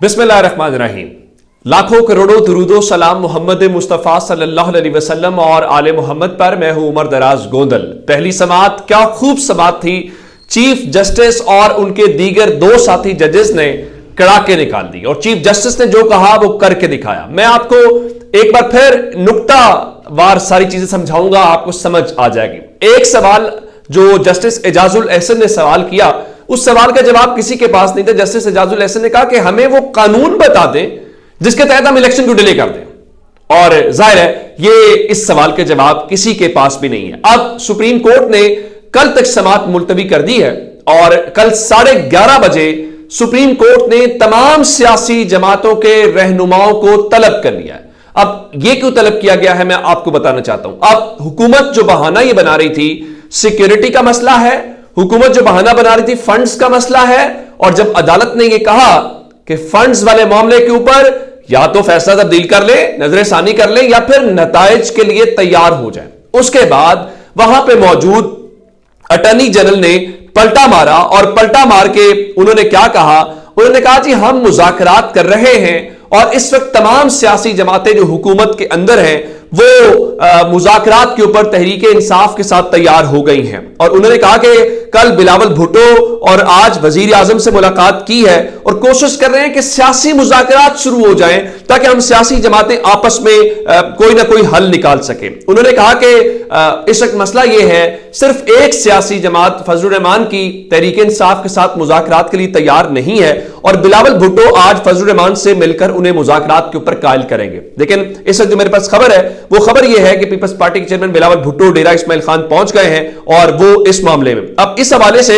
बिस्मिल्लाहिर्रहमानिर्रहीम। लाखों करोड़ों दुरूदो सलाम मोहम्मद मुस्तफ़ा सल्लल्लाहु अलैहि वसल्लम और आले मोहम्मद पर। मैं हूं उमर दराज गोंदल। पहली समात क्या खूब समात थी। चीफ जस्टिस और उनके दीगर दो साथी जजेस ने कड़ाके निकाल दी और चीफ जस्टिस ने जो कहा वो करके दिखाया। मैं आपको एक बार फिर नुक्ता वार सारी चीजें समझाऊंगा, आपको समझ आ जाएगी। एक सवाल जो जस्टिस एजाजुल एहसन ने सवाल किया, उस सवाल का जवाब किसी के पास नहीं था। जस्टिस एजाजुल एहसन ने कहा कि हमें वो कानून बता दें जिसके तहत हम इलेक्शन को डिले कर दें, और जाहिर है ये इस सवाल के जवाब किसी के पास भी नहीं है। अब सुप्रीम कोर्ट ने कल तक समात मुलतवी कर दी है और कल 11:30 बजे सुप्रीम कोर्ट ने तमाम सियासी जमातों के रहनुमाओं को तलब कर लिया है। अब यह क्यों तलब किया गया है मैं आपको बताना चाहता हूं। अब हुकूमत जो बहाना यह बना रही थी सिक्योरिटी का मसला है, हुकूमत जो बहाना बना रही थी फंड्स का मसला है, और जब अदालत ने यह कहा कि फंड्स वाले मामले के ऊपर या तो फैसला तब्दील कर ले, नजरसानी कर ले, या फिर नताइज के लिए तैयार हो जाए, उसके बाद वहां पे मौजूद अटॉर्नी जनरल ने पलटा मारा और पलटा मार के उन्होंने क्या कहा, उन्होंने कहा जी हम मुज़ाकरात कर रहे हैं और इस वक्त तमाम सियासी जमातें जो हुकूमत के अंदर हैं वो मुज़ाकरात के ऊपर तहरीक इंसाफ के साथ तैयार हो गई हैं। और उन्होंने कहा कि कल बिलावल भुट्टो और आज वजीर आजम से मुलाकात की है और कोशिश कर रहे हैं कि सियासी मुज़ाकरात शुरू हो जाएं ताकि हम सियासी जमातें आपस में कोई ना कोई हल निकाल सके। उन्होंने कहा कि इस वक्त मसला यह है सिर्फ एक सियासी जमात फजलुर रहमान की तहरीक इंसाफ के साथ मुज़ाकरात के लिए तैयार नहीं है और बिलावल भुट्टो आज फजलुर रहमान से मिलकर उन्हें मुज़ाकरात के ऊपर कायल करेंगे। लेकिन इस वक्त जो मेरे पास खबर है वो खबर यह है कि पीपल्स पार्टी के चेयरमैन बिलावल भुट्टो डेरा इस्माइल खान पहुंच गए हैं और वो इस मामले में अब इस हवाले से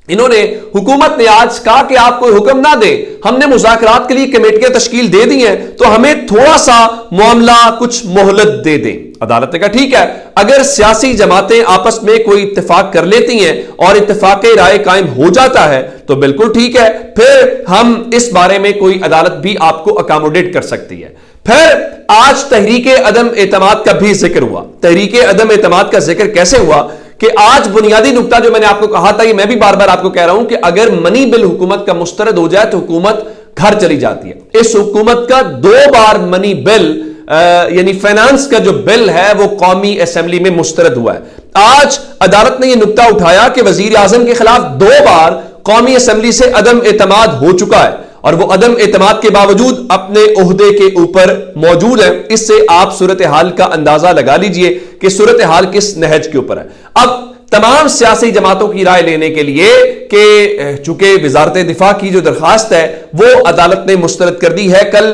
इन्होंने हुकूमत ने आज कहा कि आप कोई हुक्म ना दे, हमने मुज़ाकरात के लिए कमेटियां तश्कील दे दी हैं तो हमें थोड़ा सा मामला कुछ मोहलत दे दें। अदालत ने कहा ठीक है, अगर सियासी जमातें आपस में कोई इत्तेफाक कर लेती हैं और इत्तेफाक राय कायम हो जाता है तो बिल्कुल ठीक है, फिर हम इस बारे में कोई अदालत भी आपको अकोमोडेट कर सकती है। फिर आज तहरीक अदम एतमाद का भी जिक्र हुआ। तहरीक अदम एतमाद का जिक्र कैसे हुआ कि आज बुनियादी नुक्ता जो मैंने आपको कहा था, ये मैं भी बार बार आपको कह रहा हूं कि अगर मनी बिल हुकूमत का मुस्तरद हो जाए तो हुकूमत घर चली जाती है। इस हुकूमत का 2 बार मनी बिल यानी फाइनेंस का जो बिल है वो कौमी असेंबली में मुस्तरद हुआ है। आज अदालत ने यह नुक्ता उठाया कि वजीर आजम के खिलाफ 2 बार कौमी असेंबली से अदम एतमाद हो चुका है और वो अदम एतमाद के बावजूद अपने ओहदे के ऊपर मौजूद है। इससे आप सूरत हाल का अंदाजा लगा लीजिए कि सूरत हाल किस नहज के ऊपर है। अब तमाम सियासी जमातों की राय लेने के लिए कि चूंकि वजारत दिफा की जो दरखास्त है वो अदालत ने मुस्तरद कर दी है, कल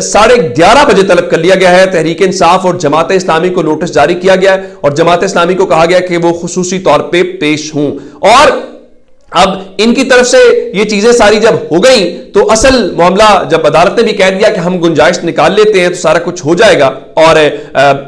11:30 बजे तलब कर लिया गया है। तहरीक इंसाफ और जमात इस्लामी को नोटिस जारी किया गया है और जमात इस्लामी को कहा गया कि वो खुसूसी तौर पर पेश हों। और अब इनकी तरफ से ये चीजें सारी जब हो गई तो असल मामला जब अदालत ने भी कह दिया कि हम गुंजाइश निकाल लेते हैं तो सारा कुछ हो जाएगा। और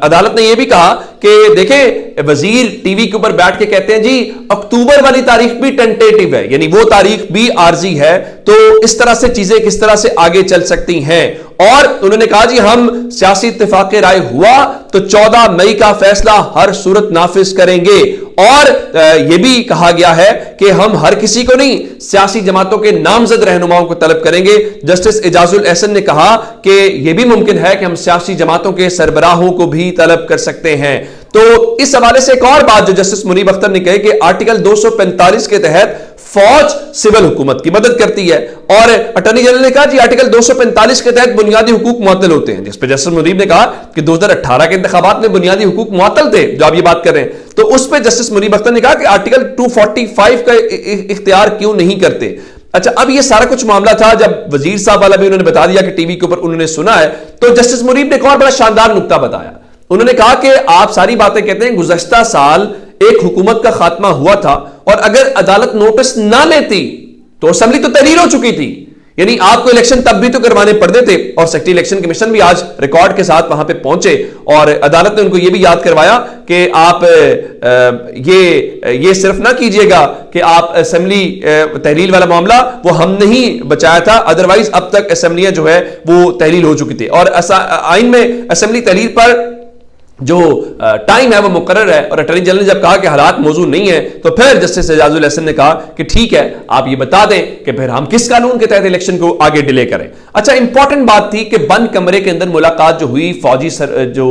अदालत ने यह भी कहा कि देखें वजीर टीवी के ऊपर बैठ के कहते हैं जी अक्टूबर वाली तारीख भी टेंटेटिव है, यानी वो तारीख भी आर्जी है, तो इस तरह से चीजें किस तरह से आगे चल सकती हैं। और उन्होंने कहा जी हम सियासी इत्तेफाक राय हुआ तो 14 मई का फैसला हर सूरत नाफिज करेंगे। और यह भी कहा गया है कि हम हर किसी को नहीं, सियासी जमातों के नामजद रहनुमाओं को तलब करेंगे। जस्टिस एजाजुल एहसन ने कहा कि यह भी मुमकिन है कि हम सियासी जमातों के सरबराहों को भी तलब कर सकते हैं। तो इस हवाले से एक और बात जो जस्टिस मुनीब अख्तर ने कही कि आर्टिकल 245 के तहत फौज सिविल हुकूमत की मदद करती है और अटॉर्नी जनरल ने कहा जी आर्टिकल 245 के तहत बुनियादी हुकूक मुअत्तल होते हैं, जिस पर जस्टिस मुनीब ने कहा कि 2018 के इंतखाबात में बुनियादी हुकूक मुअत्तल थे जो आप ये बात कर रहे हैं, तो उस पर जस्टिस मुनीब अख्तर ने कहा कि आर्टिकल 245 का इख्तियार क्यों नहीं करते। अच्छा, अब ये सारा कुछ मामला था जब वजीर साहब वाला भी उन्होंने बता दिया कि टीवी के ऊपर उन्होंने सुना है, तो जस्टिस मुनीब ने एक और बड़ा शानदार नुक्ता बताया। उन्होंने कहा कि आप सारी बातें कहते हैं गुज़श्ता साल एक हुकूमत का खात्मा हुआ था और अगर अदालत नोटिस ना लेती तो असेंबली तो तहरीर हो चुकी थी, यानी आपको इलेक्शन तब भी तो करवाने पड़ते थे। और सेक्रेटरी इलेक्शन कमीशन भी आज रिकॉर्ड के साथ वहां पे पहुंचे और अदालत ने उनको यह भी याद करवाया कि आप ये सिर्फ ना कीजिएगा कि आप असेंबली तहरीर वाला मामला वो हमने ही बचाया था, अदरवाइज अब तक असेंबलियां जो है वो तहरीर हो चुकी थी। और आइन में असेंबली तहरीर पर जो टाइम है वो मुकर्रर है, और अटॉर्नी जनरल ने जब कहा कि हालात मौजूद नहीं है, तो फिर जस्टिस एजाजुल हसन ने कहा कि ठीक है, आप ये बता दें कि फिर हम किस कानून के तहत इलेक्शन को आगे डिले करें। अच्छा, इंपॉर्टेंट बात थी कि बंद कमरे के अंदर मुलाकात जो हुई, फौजी जो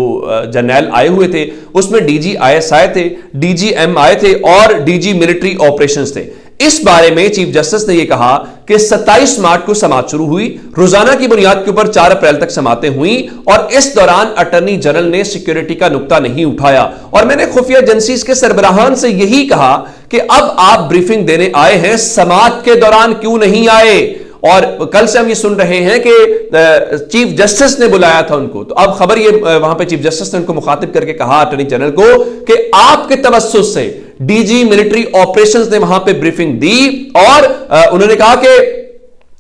जर्नैल आए हुए थे, उसमें डीजी IS आए थे, DGM आए थे और DG मिलिट्री ऑपरेशंस थे। इस बारे में चीफ जस्टिस ने यह कहा कि 27 मार्च को समाअत शुरू हुई, रोजाना की बुनियाद के ऊपर 4 अप्रैल तक समातें हुई, और इस दौरान अटॉर्नी जनरल ने सिक्योरिटी का नुक्ता नहीं उठाया। और मैंने खुफिया एजेंसीज के सरबराहान से यही कहा कि अब आप ब्रीफिंग देने आए हैं, समाअत के दौरान क्यों नहीं आए? और कल से हम ये सुन रहे हैं कि चीफ जस्टिस ने बुलाया था उनको, तो अब खबर ये वहां पे चीफ जस्टिस ने उनको मुखातिब करके कहा अटॉर्नी जनरल को कि आपके तवस्सुस से डीजी मिलिट्री ऑपरेशंस ने वहां पे ब्रीफिंग दी, और उन्होंने कहा कि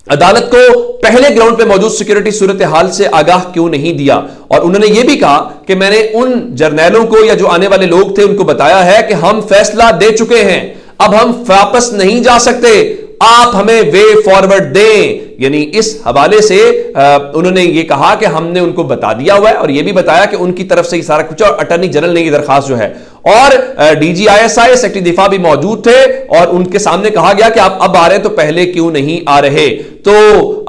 अदालत को पहले ग्राउंड पे मौजूद सिक्योरिटी सूरत हाल से आगाह क्यों नहीं दिया। और उन्होंने यह भी कहा कि मैंने उन जर्नैलों को या जो आने वाले लोग थे उनको बताया है कि हम फैसला दे चुके हैं, अब हम वापस नहीं जा सकते, आप हमें वे फॉरवर्ड दें। यानी इस हवाले से उन्होंने ये कहा कि हमने उनको बता दिया हुआ है, और ये भी बताया कि उनकी तरफ से ये सारा कुछ, और अटॉर्नी जनरल ने ये दरखास्त जो है, और DG ISI सेक्रेटरी दिफा भी मौजूद थे, और उनके सामने कहा गया कि आप अब आ रहे हैं तो पहले क्यों नहीं आ रहे। तो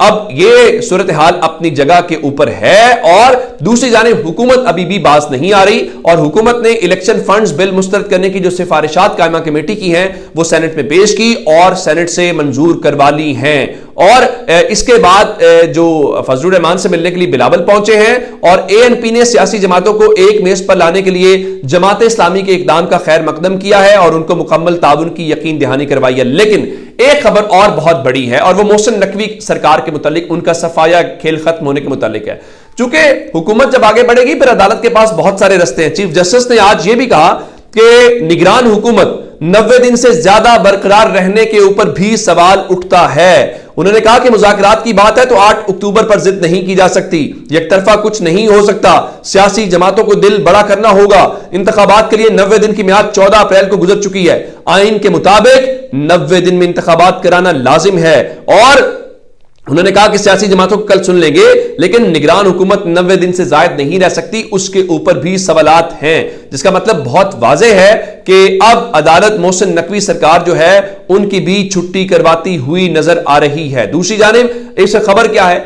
अब ये सूरत हाल अपनी जगह के ऊपर है, और दूसरी जानिब हुकूमत अभी भी बाज नहीं आ रही, और हुकूमत ने इलेक्शन फंड्स बिल मुस्तरद करने की जो सिफारिशात कायमा कमेटी की हैं वो सेनेट में पेश की और सेनेट से मंजूर करवा ली हैं। और इसके बाद जो फजलुर रहमान से मिलने के लिए बिलावल पहुंचे हैं, और ANP ने सियासी जमातों को एक मेज पर लाने के लिए जमात इस्लामी के इकदाम का खैर मकदम किया है और उनको मुकम्मल ताउन की यकीन दहानी करवाई है। लेकिन एक खबर और बहुत बड़ी है, और वो मोहसिन नकवी सरकार के मुतालिक, उनका सफाया खेल खत्म होने के मुतालिक है। चूंकि हुकूमत जब आगे बढ़ेगी फिर अदालत के पास बहुत सारे रस्ते हैं। चीफ जस्टिस ने आज ये भी कहा कि निगरान हुकूमत 90 दिन से ज्यादा बरकरार रहने के ऊपर भी सवाल उठता है। उन्होंने कहा कि मुज़ाकरात की बात है तो 8 अक्टूबर पर जिद नहीं की जा सकती, एक तरफा कुछ नहीं हो सकता, सियासी जमातों को दिल बड़ा करना होगा। इंतखाबात के लिए 90 दिन की मियाद 14 अप्रैल को गुजर चुकी है, आइन के मुताबिक 90 दिन में इंतखाबात कराना लाजिम है। और उन्होंने कहा कि सियासी जमातों को कल सुन लेंगे, लेकिन निगरान हुकूमत 90 दिन से जायद नहीं रह सकती, उसके ऊपर भी सवालात हैं, जिसका मतलब बहुत वाज़ेह है कि अब अदालत मोहसिन नकवी सरकार जो है उनकी भी छुट्टी करवाती हुई नजर आ रही है। दूसरी जानिब इस खबर क्या है,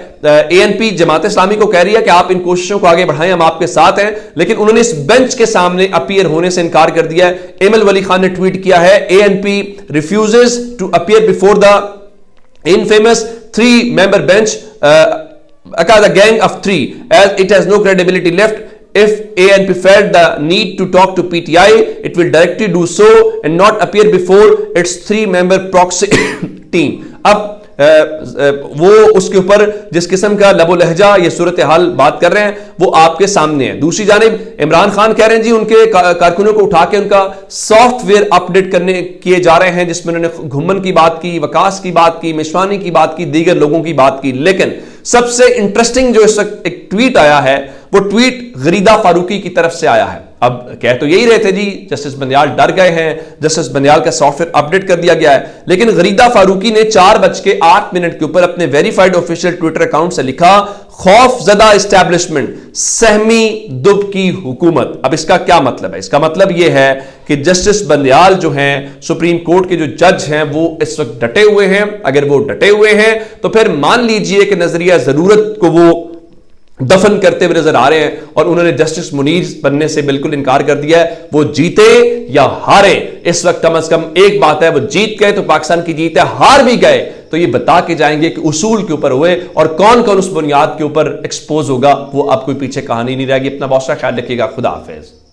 ANP जमात इस्लामी को कह रही है कि आप इन कोशिशों को आगे बढ़ाएं, हम आपके साथ हैं, लेकिन उन्होंने इस बेंच के सामने अपीयर होने से इनकार कर दिया है। एमएल वली खान ने ट्वीट किया है, ANP refuses to appear before the infamous 3-member bench the gang of 3 as it has no credibility left. If ANP felt the need to talk to PTI, it will directly do so and not appear before its 3-member proxy team. अब वो उसके ऊपर जिस किस्म का लबो लहजा ये सूरत हाल बात कर रहे हैं वो आपके सामने है। दूसरी जानिब इमरान खान कह रहे हैं जी उनके कारकुनों को उठा के उनका सॉफ्टवेयर अपडेट करने किए जा रहे हैं, जिसमें उन्होंने घुम्मन की बात की, वकास की बात की, मिशवानी की बात की, दीगर लोगों की बात की। लेकिन सबसे इंटरेस्टिंग जो इस वक्त एक ट्वीट आया है वो ट्वीट गरीदा फारूकी की तरफ से आया है। अब कह तो यही रहे थे जी जस्टिस बंदियाल डर गए हैं, जस्टिस बंदियाल का सॉफ्टवेयर अपडेट कर दिया गया है, लेकिन गरीदा फारूकी ने 4:08 के ऊपर अपने वेरीफाइड ऑफिशियल ट्विटर अकाउंट से लिखा, खौफजदा एस्टैब्लिशमेंट, सहमी दुब की हुकूमत। अब इसका क्या मतलब है? इसका मतलब यह है कि जस्टिस बंदियाल जो हैं, सुप्रीम कोर्ट के जो जज हैं, वो इस वक्त डटे हुए हैं। अगर वो डटे हुए हैं तो फिर मान लीजिए कि नजरिया जरूरत को वो दफन करते हुए नजर आ रहे हैं, और उन्होंने जस्टिस मुनीर बनने से बिल्कुल इनकार कर दिया है। वो जीते या हारे, इस वक्त कम से कम एक बात है, वो जीत गए तो पाकिस्तान की जीत है, हार भी गए तो ये बता के जाएंगे कि उसूल के ऊपर हुए, और कौन कौन उस बुनियाद के ऊपर एक्सपोज होगा वो अब कोई पीछे कहानी नहीं रहेगी। अपना बहुत सारा ख्याल रखिएगा। खुदा हाफिज।